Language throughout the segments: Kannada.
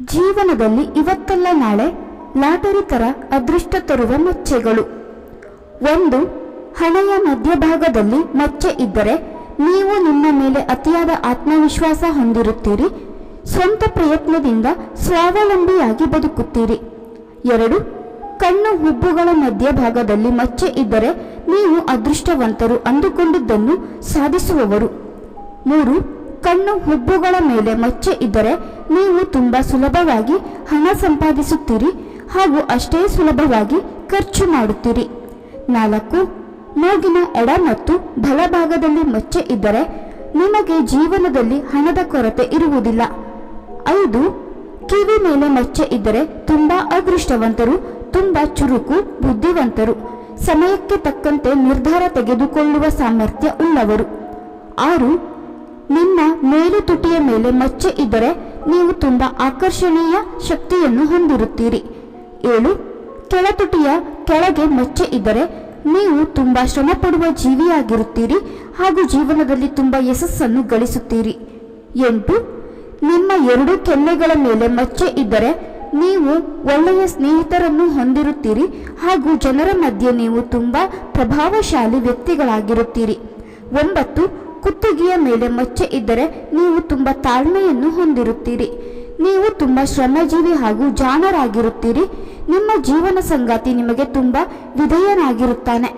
ಜೀವನದಲ್ಲಿ ಇವತ್ತಲ್ಲ ನಾಳೆ ಲಾಟರಿ ತರ ಅದೃಷ್ಟ ತರುವ ಮಚ್ಚೆಗಳು. 1. ಹಣೆಯ ಮಧ್ಯಭಾಗದಲ್ಲಿ ಮಚ್ಚೆ ಇದ್ದರೆ ನೀವು ನಿಮ್ಮ ಮೇಲೆ ಅತಿಯಾದ ಆತ್ಮವಿಶ್ವಾಸ ಹೊಂದಿರುತ್ತೀರಿ, ಸ್ವಂತ ಪ್ರಯತ್ನದಿಂದ ಸ್ವಾವಲಂಬಿಯಾಗಿ ಬದುಕುತ್ತೀರಿ. 2. ಕಣ್ಣು ಹುಬ್ಬುಗಳ ಮಧ್ಯಭಾಗದಲ್ಲಿ ಮಚ್ಚೆ ಇದ್ದರೆ ನೀವು ಅದೃಷ್ಟವಂತರು ಅಂದುಕೊಂಡಿದ್ದನ್ನು ಸಾಧಿಸುವವರು. 3. ಕಣ್ಣು ಹುಬ್ಬುಗಳ ಮೇಲೆ ಮಚ್ಚೆ ಇದ್ದರೆ ನೀವು ತುಂಬ ಸುಲಭವಾಗಿ ಹಣ ಸಂಪಾದಿಸುತ್ತೀರಿ ಹಾಗೂ ಅಷ್ಟೇ ಸುಲಭವಾಗಿ ಖರ್ಚು ಮಾಡುತ್ತೀರಿ. 4. ಮೂಗಿನ ಎಡ ಮತ್ತು ಬಲಭಾಗದಲ್ಲಿ ಮಚ್ಚೆ ಇದ್ದರೆ ನಿಮಗೆ ಜೀವನದಲ್ಲಿ ಹಣದ ಕೊರತೆ ಇರುವುದಿಲ್ಲ. 5. ಕಿವಿ ಮೇಲೆ ಮಚ್ಚೆ ಇದ್ದರೆ ತುಂಬ ಅದೃಷ್ಟವಂತರು, ತುಂಬ ಚುರುಕು, ಬುದ್ಧಿವಂತರು, ಸಮಯಕ್ಕೆ ತಕ್ಕಂತೆ ನಿರ್ಧಾರ ತೆಗೆದುಕೊಳ್ಳುವ ಸಾಮರ್ಥ್ಯ ಉಳ್ಳವರು. 6. ನಿಮ್ಮ ಮೇಲು ತುಟಿಯ ಮೇಲೆ ಮಚ್ಚೆ ಇದ್ದರೆ ನೀವು ತುಂಬ ಆಕರ್ಷಣೀಯ ಶಕ್ತಿಯನ್ನು ಹೊಂದಿರುತ್ತೀರಿ. 7. ಕೆಳತುಟಿಯ ಕೆಳಗೆ ಮಚ್ಚೆ ಇದ್ದರೆ ನೀವು ತುಂಬ ಶ್ರಮಪಡುವ ಜೀವಿಯಾಗಿರುತ್ತೀರಿ ಹಾಗೂ ಜೀವನದಲ್ಲಿ ತುಂಬ ಯಶಸ್ಸನ್ನು ಗಳಿಸುತ್ತೀರಿ. 8. ನಿಮ್ಮ 2 ಕೆನ್ನೆಗಳ ಮೇಲೆ ಮಚ್ಚೆ ಇದ್ದರೆ ನೀವು ಒಳ್ಳೆಯ ಸ್ನೇಹಿತರನ್ನು ಹೊಂದಿರುತ್ತೀರಿ ಹಾಗೂ ಜನರ ಮಧ್ಯೆ ನೀವು ತುಂಬ ಪ್ರಭಾವಶಾಲಿ ವ್ಯಕ್ತಿಗಳಾಗಿರುತ್ತೀರಿ. 9. ಕುತ್ತಿಗೆಯ ಮೇಲೆ ಮಚ್ಚೆ ಇದ್ದರೆ ನೀವು ತುಂಬ ತಾಳ್ಮೆಯನ್ನು ಹೊಂದಿರುತ್ತೀರಿ. ನೀವು ತುಂಬ ಶ್ರಮಜೀವಿ ಹಾಗೂ ಜಾಣರಾಗಿರುತ್ತೀರಿ. ನಿಮ್ಮ ಜೀವನ ಸಂಗಾತಿ ನಿಮಗೆ ತುಂಬ ವಿಧೇಯನಾಗಿರುತ್ತಾನೆ.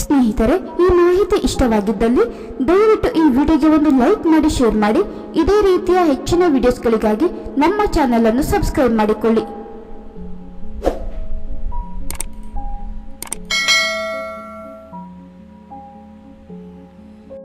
ಸ್ನೇಹಿತರೆ, ಈ ಮಾಹಿತಿ ಇಷ್ಟವಾಗಿದ್ದಲ್ಲಿ ದಯವಿಟ್ಟು ಈ ವಿಡಿಯೋಗೆ ಒಂದು ಲೈಕ್ ಮಾಡಿ, ಶೇರ್ ಮಾಡಿ. ಇದೇ ರೀತಿಯ ಹೆಚ್ಚಿನ ವಿಡಿಯೋಸ್ಗಳಿಗಾಗಿ ನಮ್ಮ ಚಾನಲ್ ಅನ್ನು ಸಬ್ಸ್ಕ್ರೈಬ್ ಮಾಡಿಕೊಳ್ಳಿ.